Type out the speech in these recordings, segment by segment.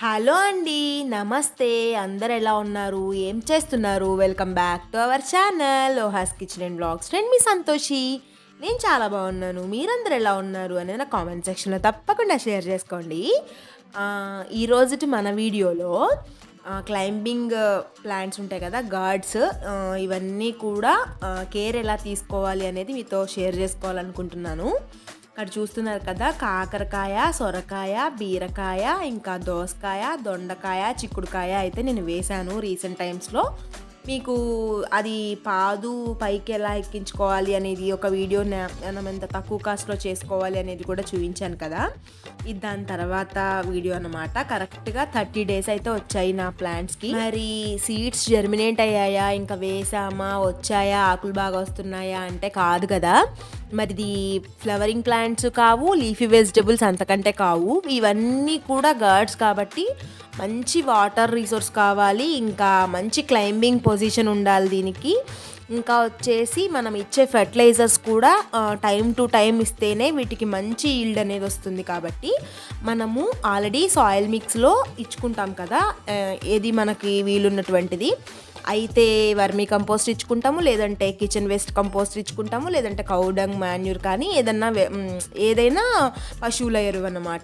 Hello అండి. నమస్తే. అందరు ఎలా ఉన్నారు? ఏం చేస్తున్నారు? Welcome back to our channel ఓహాస్ కిచెన్ అండ్ వ్లాగ్స్. నేను మీ సంతోషి. నేను చాలా బాగున్నాను. మీరందరూ ఎలా ఉన్నారు అనేది నా కామెంట్ సెక్షన్‌లో తప్పకుండా షేర్ చేసుకోండి. ఈ రోజుటి మన వీడియోలో క్లైంబింగ్ ప్లాంట్స్ ఉంటాయి కదా, గార్డ్స్, ఇవన్నీ కూడా కేర్ ఎలా తీసుకోవాలి అనేది మీతో షేర్ చేసుకోవాలనుకుంటున్నాను. ఇక్కడ చూస్తున్నారు కదా, కాకరకాయ, సొరకాయ, బీరకాయ, ఇంకా దోసకాయ, దొండకాయ, చిక్కుడుకాయ అయితే నేను వేశాను రీసెంట్ టైమ్స్లో. మీకు అది పాదు పైకి ఎలా ఎక్కించుకోవాలి అనేది ఒక వీడియో మనం ఎంత తక్కువ కాస్ట్లో చేసుకోవాలి అనేది కూడా చూపించాను కదా. ఇది దాని తర్వాత వీడియో అనమాట. కరెక్ట్గా 30 days అయితే వచ్చాయి నా ప్లాంట్స్కి. మరి సీడ్స్ జర్మినేట్ అయ్యాయా, ఇంకా వేసామా, వచ్చాయా, ఆకులు బాగా వస్తున్నాయా అంటే కాదు కదా. మరి ఇది ఫ్లవరింగ్ ప్లాంట్స్ కావు, లీఫీ వెజిటబుల్స్ అంతకంటే కావు. ఇవన్నీ కూడా గార్డ్స్ కాబట్టి మంచి వాటర్ రిసోర్స్ కావాలి, ఇంకా మంచి క్లైంబింగ్ పొజిషన్ ఉండాలి దీనికి. ఇంకా వచ్చేసి మనం ఇచ్చే ఫెర్టిలైజర్స్ కూడా టైం టు టైం ఇస్తేనే వీటికి మంచి ఈల్డ్ అనేది వస్తుంది. కాబట్టి మనము ఆల్రెడీ సాయిల్ మిక్స్లో ఇచ్చుకుంటాం కదా, ఏది మనకి వీలున్నటువంటిది అయితే వర్మీ కంపోస్ట్ ఇచ్చుకుంటాము, లేదంటే కిచెన్ వేస్ట్ కంపోస్ట్ ఇచ్చుకుంటాము, లేదంటే కౌడంగ్ మాన్యూర్ కానీ ఏదైనా పశువుల ఎరువు అన్నమాట.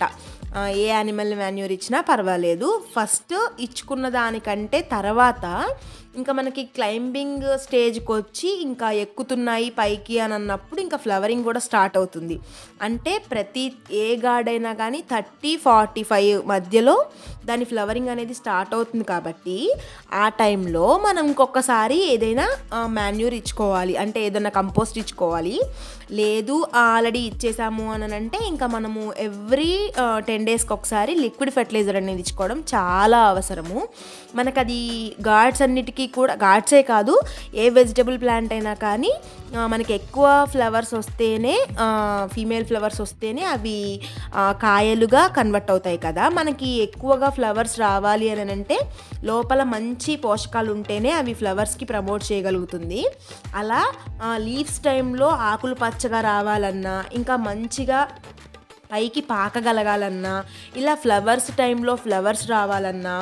ఏ యానిమల్ మాన్యూర్ ఇచ్చినా పర్వాలేదు. ఫస్ట్ ఇచ్చుకున్న దానికంటే తర్వాత ఇంకా మనకి క్లైంబింగ్ స్టేజ్కి వచ్చి ఇంకా ఎక్కుతున్నాయి పైకి అని అన్నప్పుడు ఇంకా ఫ్లవరింగ్ కూడా స్టార్ట్ అవుతుంది. అంటే ప్రతి ఏ గార్డ్ అయినా కానీ 30-45 మధ్యలో దాని ఫ్లవరింగ్ అనేది స్టార్ట్ అవుతుంది. కాబట్టి ఆ టైంలో మనం ఇంకొకసారి ఏదైనా మాన్యూర్ ఇచ్చుకోవాలి, అంటే ఏదైనా కంపోస్ట్ ఇచ్చుకోవాలి. లేదు ఆల్రెడీ ఇచ్చేసాము అని అంటే ఇంకా మనము ఎవ్రీ 10 daysకి ఒకసారి లిక్విడ్ ఫెర్టిలైజర్ అనేది ఇచ్చుకోవడం చాలా అవసరము. మనకు అది గార్డ్స్ అన్నిటికీ కూడా, గార్డ్సే కాదు ఏ వెజిటబుల్ ప్లాంట్ అయినా కానీ మనకి ఎక్కువ ఫ్లవర్స్ వస్తేనే, ఫీమేల్ ఫ్లవర్స్ వస్తేనే అవి కాయలుగా కన్వర్ట్ అవుతాయి కదా. మనకి ఎక్కువగా ఫ్లవర్స్ రావాలి అని అంటే లోపల మంచి పోషకాలు ఉంటేనే అవి ఫ్లవర్స్కి ప్రమోట్ చేయగలుగుతుంది. అలా లీవ్స్ టైంలో ఆకులు పచ్చగా రావాలన్నా, ఇంకా మంచిగా పైకి పాకగలగాలన్నా, ఇలా ఫ్లవర్స్ టైంలో ఫ్లవర్స్ రావాలన్నా,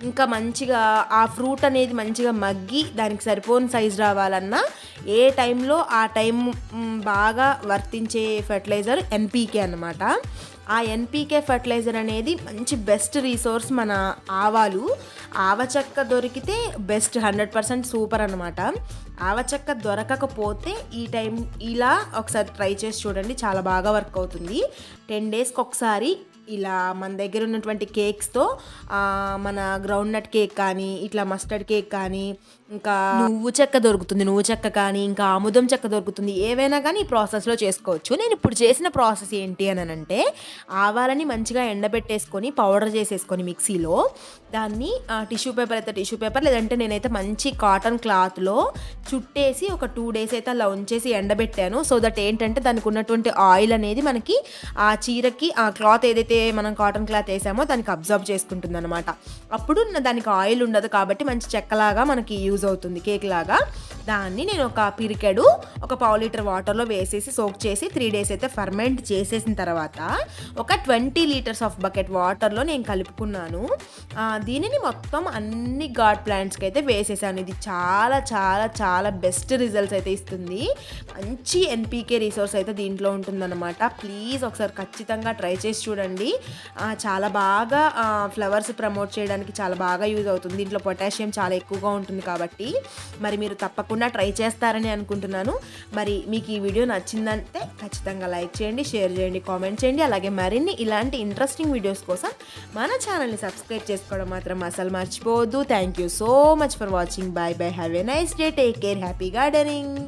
ఇంకా మంచిగా ఆ ఫ్రూట్ అనేది మంచిగా మగ్గి దానికి సరిపోని సైజు రావాలన్నా ఏ టైంలో ఆ టైం బాగా వర్తించే ఫెర్టిలైజర్ ఎన్పీకే అన్నమాట. ఆ ఎన్పీకే ఫెర్టిలైజర్ అనేది మంచి బెస్ట్ రీసోర్స్. మన ఆవచెక్క దొరికితే బెస్ట్, 100% సూపర్ అనమాట. ఆవచెక్క దొరకకపోతే ఈ టైం ఇలా ఒకసారి ట్రై చేసి చూడండి, చాలా బాగా వర్క్ అవుతుంది. 10 daysకి ఒకసారి ఇలా మన దగ్గర ఉన్నటువంటి కేక్స్తో మన గ్రౌండ్ నట్ కేక్ కానీ, ఇట్లా మస్టర్డ్ కేక్ కానీ, ఇంకా నువ్వు చెక్క దొరుకుతుంది, నువ్వు చెక్క కానీ, ఇంకా ఆముదం చెక్క దొరుకుతుంది, ఏవైనా కానీ ఈ ప్రాసెస్లో చేసుకోవచ్చు. నేను ఇప్పుడు చేసిన ప్రాసెస్ ఏంటి అని అంటే, ఆవాలని మంచిగా ఎండబెట్టేసుకొని పౌడర్ చేసేసుకొని మిక్సీలో దాన్ని టిష్యూ పేపర్ అయితే టిష్యూ పేపర్, లేదంటే నేనైతే మంచి కాటన్ క్లాత్లో చుట్టేసి ఒక 2 days అయితే అలా ఉంచేసి ఎండబెట్టాను. సో దట్ ఏంటంటే దానికి ఉన్నటువంటి ఆయిల్ అనేది మనకి ఆ చీరకి, ఆ క్లాత్ ఏదైతే మనం కాటన్ క్లాత్ వేసామో దానికి అబ్జర్వ్ చేసుకుంటుంది అనమాట. అప్పుడు దానికి ఆయిల్ ఉండదు కాబట్టి మంచి చెక్కలాగా మనకి యూజ్ అవుతుంది, కేక్ లాగా. దాన్ని నేను ఒక పిరికెడు, ఒక 1/2 లీటర్ వాటర్లో వేసేసి సోక్ చేసి 3 days అయితే ఫర్మెంట్ చేసేసిన తర్వాత ఒక 20 liters ఆఫ్ బకెట్ వాటర్లో నేను కలుపుకున్నాను. దీనిని మొత్తం అన్ని గార్డ్ ప్లాంట్స్కి అయితే వేసేసాను. ఇది చాలా చాలా చాలా బెస్ట్ రిజల్ట్స్ అయితే ఇస్తుంది. మంచి ఎన్పీకే రిసోర్స్ అయితే దీంట్లో ఉంటుందన్నమాట. ప్లీజ్ ఒకసారి ఖచ్చితంగా ట్రై చేసి చూడండి. చాలా బాగా ఫ్లవర్స్ ప్రమోట్ చేయడానికి చాలా బాగా యూజ్ అవుతుంది. దీంట్లో పొటాషియం చాలా ఎక్కువగా ఉంటుంది కాబట్టి మరి మీరు తప్పకుండా ట్రై చేస్తారని అనుకుంటున్నాను. మరి మీకు ఈ వీడియో నచ్చిందంటే ఖచ్చితంగా లైక్ చేయండి, షేర్ చేయండి, కామెంట్ చేయండి. అలాగే మరిన్ని ఇలాంటి ఇంట్రెస్టింగ్ వీడియోస్ కోసం మన ఛానల్ని సబ్స్క్రైబ్ చేసుకోవడం మాత్రం అసలు మర్చిపోవద్దు. Thank you so much for watching. Bye bye. Have a nice day. Take care. Happy gardening.